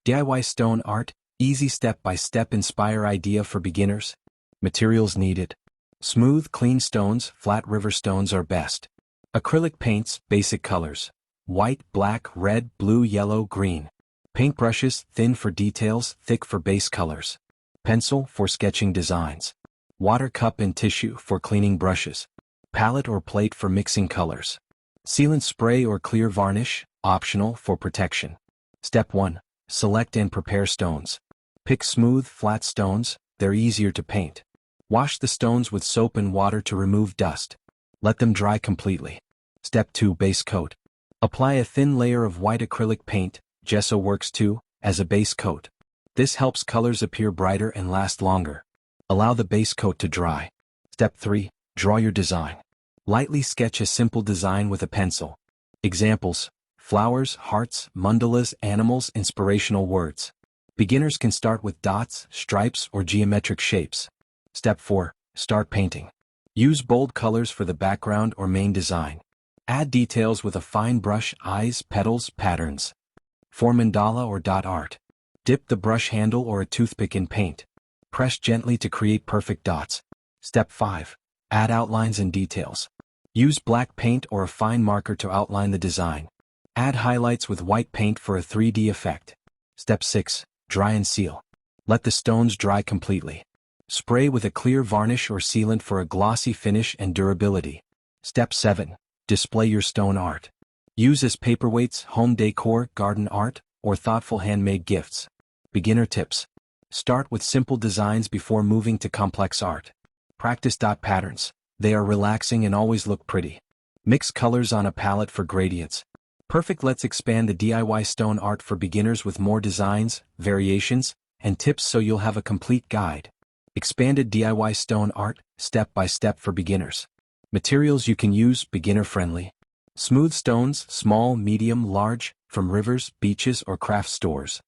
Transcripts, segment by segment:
DIY stone art, easy step-by-step inspire idea for beginners. Materials needed. Smooth, clean stones, flat river stones are best. Acrylic paints, basic colors. White, black, red, blue, yellow, green. Paintbrushes, thin for details, thick for base colors. Pencil for sketching designs. Water cup and tissue for cleaning brushes. Palette or plate for mixing colors. Sealant spray or clear varnish, optional for protection. Step 1. Select and prepare stones. Pick smooth, flat stones, they're easier to paint. Wash the stones with soap and water to remove dust. Let them dry completely. Step 2. Base coat. Apply a thin layer of white acrylic paint, gesso works too, as a base coat. This helps colors appear brighter and last longer. Allow the base coat to dry. Step 3. Draw your design. Lightly sketch a simple design with a pencil. Examples: flowers, hearts, mandalas, animals, inspirational words. Beginners can start with dots, stripes, or geometric shapes. Step 4. Start painting. Use bold colors for the background or main design. Add details with a fine brush, eyes, petals, patterns. For mandala or dot art. Dip the brush handle or a toothpick in paint. Press gently to create perfect dots. Step 5. Add outlines and details. Use black paint or a fine marker to outline the design. Add highlights with white paint for a 3D effect. Step 6. Dry and seal. Let the stones dry completely. Spray with a clear varnish or sealant for a glossy finish and durability. Step 7. Display your stone art. Use as paperweights, home decor, garden art, or thoughtful handmade gifts. Beginner tips. Start with simple designs before moving to complex art. Practice dot patterns. They are relaxing and always look pretty. Mix colors on a palette for gradients. Perfect. Let's expand the DIY stone art for beginners with more designs, variations, and tips so you'll have a complete guide. Expanded DIY stone art, step by step for beginners. Materials you can use, beginner-friendly. Smooth stones, small, medium, large, from rivers, beaches, or craft stores.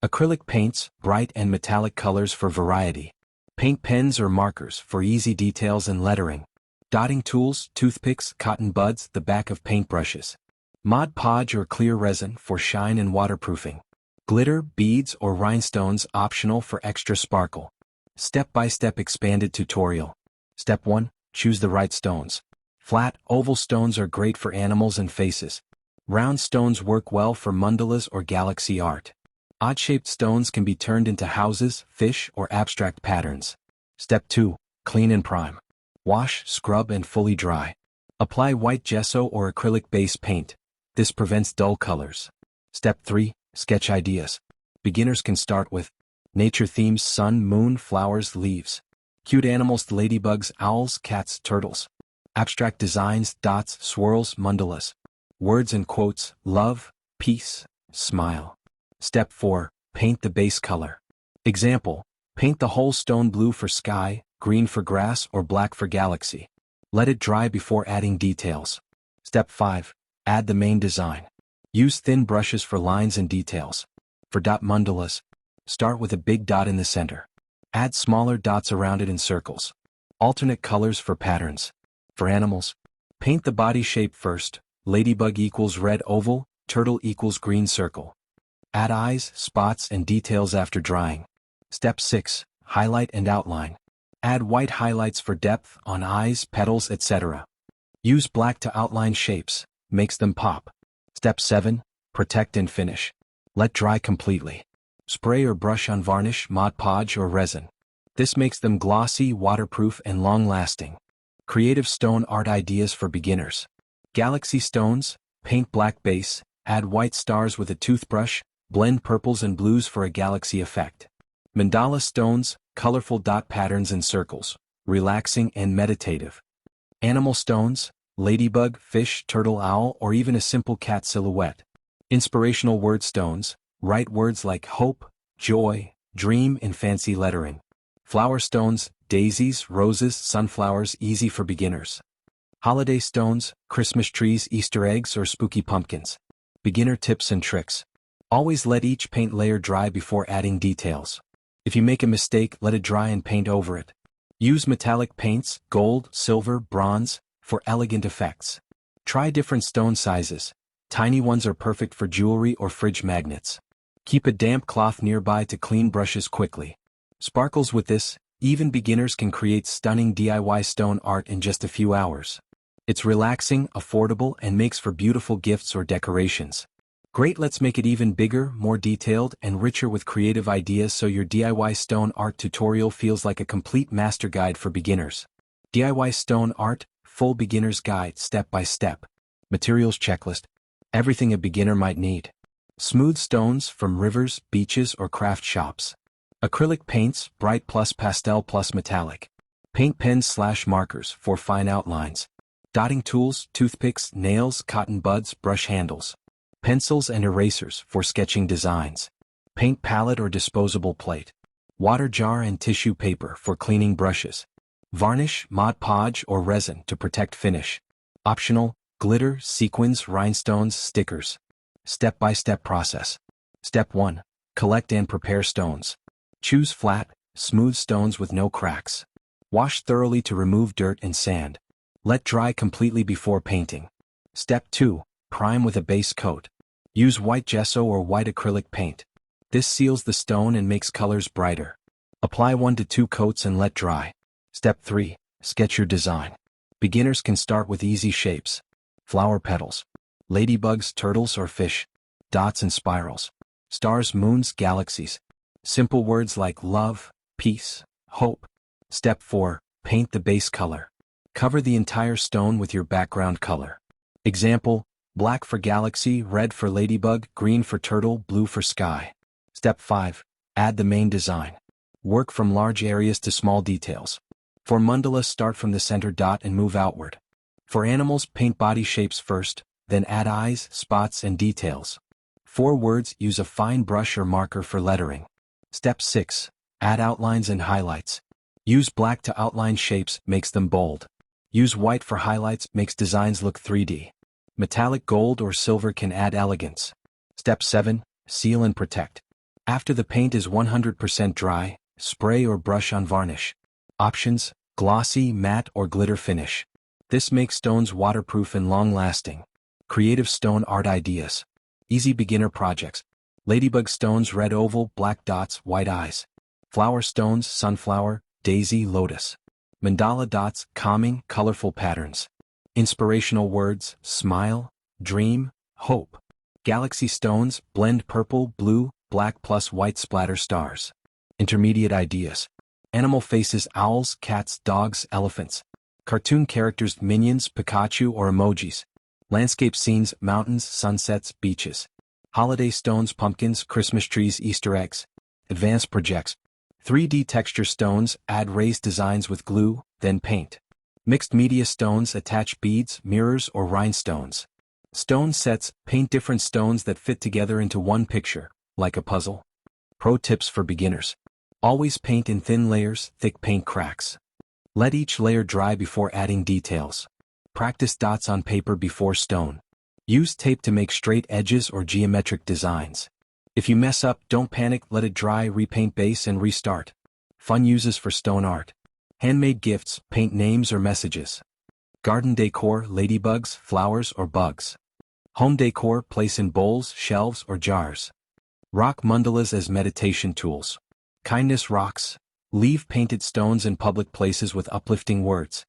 Acrylic paints, bright and metallic colors for variety. Paint pens or markers for easy details and lettering. Dotting tools, toothpicks, cotton buds, the back of paintbrushes. Mod Podge or clear resin for shine and waterproofing. Glitter, beads, or rhinestones optional for extra sparkle. Step-by-step expanded tutorial. Step 1. Choose the right stones. Flat, oval stones are great for animals and faces. Round stones work well for mandalas or galaxy art. Odd-shaped stones can be turned into houses, fish, or abstract patterns. Step 2. Clean and prime. Wash, scrub, and fully dry. Apply white gesso or acrylic base paint. This prevents dull colors. Step 3. Sketch ideas. Beginners can start with nature themes: sun, moon, flowers, leaves. Cute animals: ladybugs, owls, cats, turtles. Abstract designs: dots, swirls, mandalas. Words and quotes: love, peace, smile. Step 4. Paint the base color. Example: paint the whole stone blue for sky, green for grass, or black for galaxy. Let it dry before adding details. Step 5. Add the main design. Use thin brushes for lines and details. For dot mandalas, start with a big dot in the center. Add smaller dots around it in circles. Alternate colors for patterns. For animals, paint the body shape first. Ladybug equals red oval, turtle equals green circle. Add eyes, spots, and details after drying. Step 6. Highlight and outline. Add white highlights for depth on eyes, petals, etc. Use black to outline shapes, makes them pop. Step 7. Protect and finish. Let dry completely. Spray or brush on varnish, Mod Podge, or resin. This makes them glossy, waterproof, and long-lasting. Creative stone art ideas for beginners. Galaxy stones, paint black base, add white stars with a toothbrush, blend purples and blues for a galaxy effect. Mandala stones, colorful dot patterns and circles, relaxing and meditative. Animal stones, ladybug, fish, turtle, owl, or even a simple cat silhouette. Inspirational word stones, write words like hope, joy, dream in fancy lettering. Flower stones, daisies, roses, sunflowers, easy for beginners. Holiday stones, Christmas trees, Easter eggs, or spooky pumpkins. Beginner tips and tricks. Always let each paint layer dry before adding details. If you make a mistake, let it dry and paint over it. Use metallic paints, gold, silver, bronze, for elegant effects. Try different stone sizes. Tiny ones are perfect for jewelry or fridge magnets. Keep a damp cloth nearby to clean brushes quickly. Sparkles with this, even beginners can create stunning DIY stone art in just a few hours. It's relaxing, affordable, and makes for beautiful gifts or decorations. Great, let's make it even bigger, more detailed, and richer with creative ideas so your DIY stone art tutorial feels like a complete master guide for beginners. DIY stone art, full beginner's guide step by step. Materials checklist. Everything a beginner might need. Smooth stones from rivers, beaches, or craft shops. Acrylic paints, bright plus pastel plus metallic. Paint pens / markers for fine outlines. Dotting tools, toothpicks, nails, cotton buds, brush handles. Pencils and erasers for sketching designs. Paint palette or disposable plate. Water jar and tissue paper for cleaning brushes. Varnish, Mod Podge or resin to protect finish. Optional, glitter, sequins, rhinestones, stickers. Step-by-step process. Step 1. Collect and prepare stones. Choose flat, smooth stones with no cracks. Wash thoroughly to remove dirt and sand. Let dry completely before painting. Step 2. Prime with a base coat. Use white gesso or white acrylic paint. This seals the stone and makes colors brighter. Apply 1 to 2 coats and let dry. Step 3. Sketch your design. Beginners can start with easy shapes. Flower petals. Ladybugs, turtles, or fish. Dots and spirals. Stars, moons, galaxies. Simple words like love, peace, hope. Step 4. Paint the base color. Cover the entire stone with your background color. Example, black for galaxy, red for ladybug, green for turtle, blue for sky. Step 5. Add the main design. Work from large areas to small details. For mandala, start from the center dot and move outward. For animals, paint body shapes first, then add eyes, spots, and details. For words, use a fine brush or marker for lettering. Step 6. Add outlines and highlights. Use black to outline shapes, makes them bold. Use white for highlights, makes designs look 3D. Metallic gold or silver can add elegance. Step 7. Seal and protect. After the paint is 100% dry, spray or brush on varnish. Options, glossy, matte, or glitter finish. This makes stones waterproof and long-lasting. Creative stone art ideas. Easy beginner projects. Ladybug stones, red oval, black dots, white eyes. Flower stones, sunflower, daisy, lotus. Mandala dots, calming, colorful patterns. Inspirational words, smile, dream, hope. Galaxy stones, blend purple, blue, black plus white splatter stars. Intermediate ideas. Animal faces, owls, cats, dogs, elephants. Cartoon characters, minions, Pikachu, or emojis. Landscape scenes, mountains, sunsets, beaches. Holiday stones, pumpkins, Christmas trees, Easter eggs. Advanced projects. 3D texture stones, add raised designs with glue, then paint. Mixed media stones, attach beads, mirrors, or rhinestones. Stone sets, paint different stones that fit together into one picture, like a puzzle. Pro tips for beginners. Always paint in thin layers, thick paint cracks. Let each layer dry before adding details. Practice dots on paper before stone. Use tape to make straight edges or geometric designs. If you mess up, don't panic, let it dry, repaint base and restart. Fun uses for stone art. Handmade gifts, paint names or messages. Garden decor, ladybugs, flowers, or bugs. Home decor, place in bowls, shelves, or jars. Rock mandalas as meditation tools. Kindness rocks. Leave painted stones in public places with uplifting words.